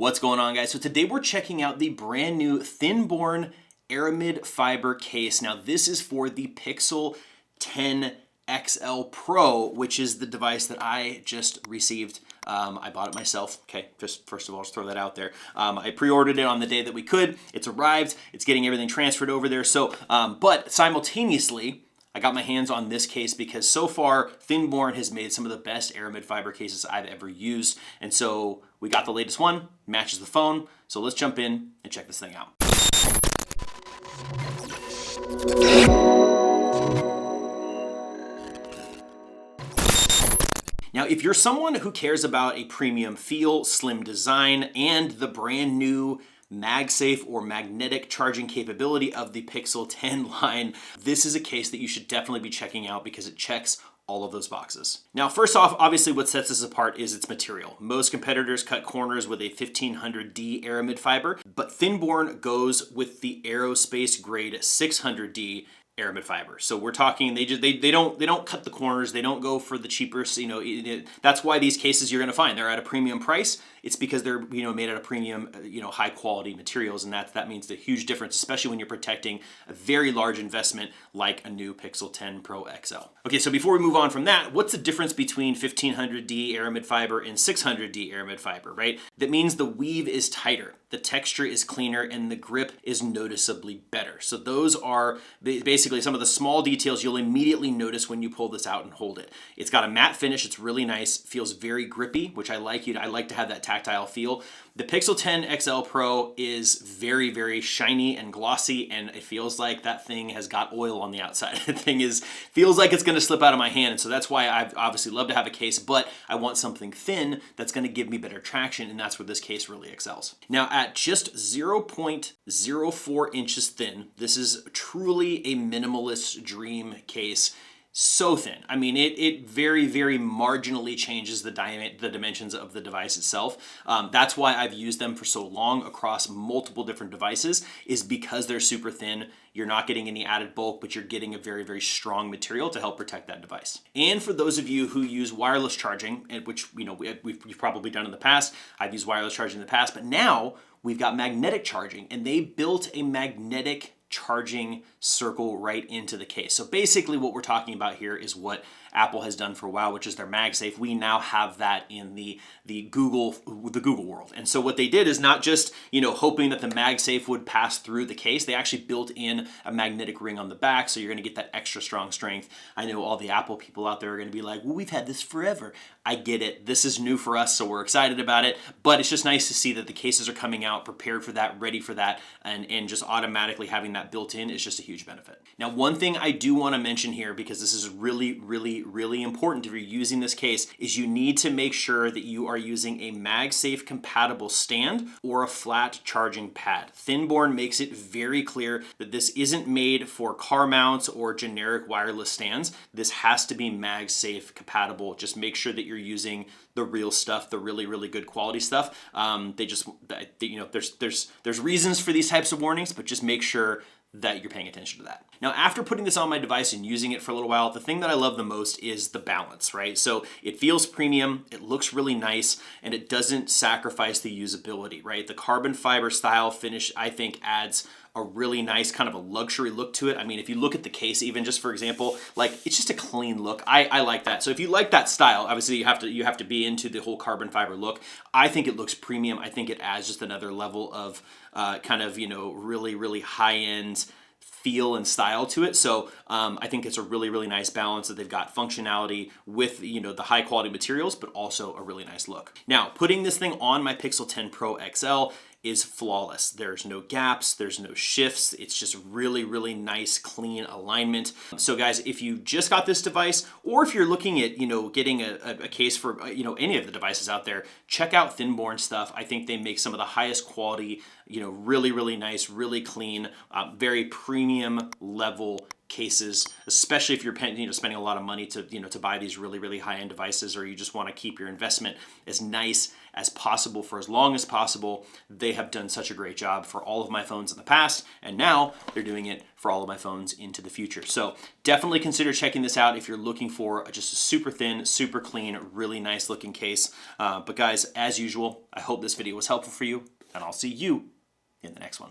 What's going on, guys? So today we're checking out the brand new Thinborne Aramid fiber case. Now this is for the Pixel 10 XL Pro, which is the device that I just received. I bought it myself. Okay, just first of all, just throw that out there. I pre-ordered it on the day that we could. It's arrived. It's getting everything transferred over there. So, but simultaneously, I got my hands on this case because so far Thinborne has made some of the best Aramid fiber cases I've ever used. And so we got the latest one, matches the phone. So let's jump in and check this thing out. Now, if you're someone who cares about a premium feel, slim design, and the brand new MagSafe or magnetic charging capability of the Pixel 10 line, this is a case that you should definitely be checking out because it checks all of those boxes. Now, first off, obviously what sets this apart is its material. Most competitors cut corners with a 600D Aramid fiber, but Thinborne goes with the aerospace-grade 600D Aramid fiber. So we're talking, they don't cut the corners. They don't go for the cheapest. That's why these cases you're going to find they're at a premium price. It's because they're made out of premium high quality materials, and that means the huge difference, especially when you're protecting a very large investment like a new Pixel 10 Pro XL. Okay, so before we move on from that, what's the difference between 1500D Aramid fiber and 600D Aramid fiber, right? That means the weave is tighter, the texture is cleaner, and the grip is noticeably better. So those are basically some of the small details you'll immediately notice when you pull this out and hold it. It's got a matte finish. It's really nice. Feels very grippy, which I like. I like to have that tactile feel. The Pixel 10 XL Pro is very, very shiny and glossy, and it feels like that thing has got oil on the outside. The thing feels like it's gonna slip out of my hand, and so that's why I've obviously love to have a case, but I want something thin that's gonna give me better traction, and that's where this case really excels. Now, at just 0.04 inches thin, this is truly a minimalist dream case. So thin. I mean, it very, very marginally changes the dimensions of the device itself. That's why I've used them for so long across multiple different devices, is because they're super thin. You're not getting any added bulk, but you're getting a very, very strong material to help protect that device. And for those of you who use wireless charging, which we've probably done in the past, I've used wireless charging in the past, but now we've got magnetic charging, and they built a magnetic charging circle right into the case. So basically what we're talking about here is what Apple has done for a while, which is their MagSafe. We now have that in the Google world. And so what they did is not just, hoping that the MagSafe would pass through the case, they actually built in a magnetic ring on the back, so you're gonna get that extra strong strength. I know all the Apple people out there are gonna be like, well, we've had this forever. I get it. This is new for us, so we're excited about it, but it's just nice to see that the cases are coming out prepared for that, ready for that, and just automatically having that built in is just a huge benefit. Now, one thing I do wanna mention here, because this is really, really, really important if you're using this case, is you need to make sure that you are using a MagSafe compatible stand or a flat charging pad. Thinborne makes it very clear that this isn't made for car mounts or generic wireless stands. This has to be MagSafe compatible. Just make sure that you're using the real stuff, the really, really good quality stuff. There's reasons for these types of warnings, but just make sure that you're paying attention to that. Now, after putting this on my device and using it for a little while, the thing that I love the most is the balance, right? So it feels premium, it looks really nice, and it doesn't sacrifice the usability, right? The carbon fiber style finish, I think, adds a really nice kind of a luxury look to it. I mean, if you look at the case, even just for example, like it's just a clean look. I like that. So if you like that style, obviously you have to be into the whole carbon fiber look. I think it looks premium. I think it adds just another level of really, really high end feel and style to it. So I think it's a really, really nice balance that they've got functionality with the high quality materials, but also a really nice look. Now, putting this thing on my Pixel 10 Pro XL is flawless. There's no gaps, there's no shifts. It's just really, really nice, clean alignment. So guys, if you just got this device, or if you're looking at, getting a case for, any of the devices out there, check out Thinborne stuff. I think they make some of the highest quality, really, really nice, really clean, very premium premium level cases, especially if you're spending a lot of money to to buy these really high-end devices, or you just want to keep your investment as nice as possible for as long as possible. They have done such a great job for all of my phones in the past, and now they're doing it for all of my phones into the future. So definitely consider checking this out if you're looking for just a super thin, super clean, really nice looking case. But guys, as usual, I hope this video was helpful for you, and I'll see you in the next one.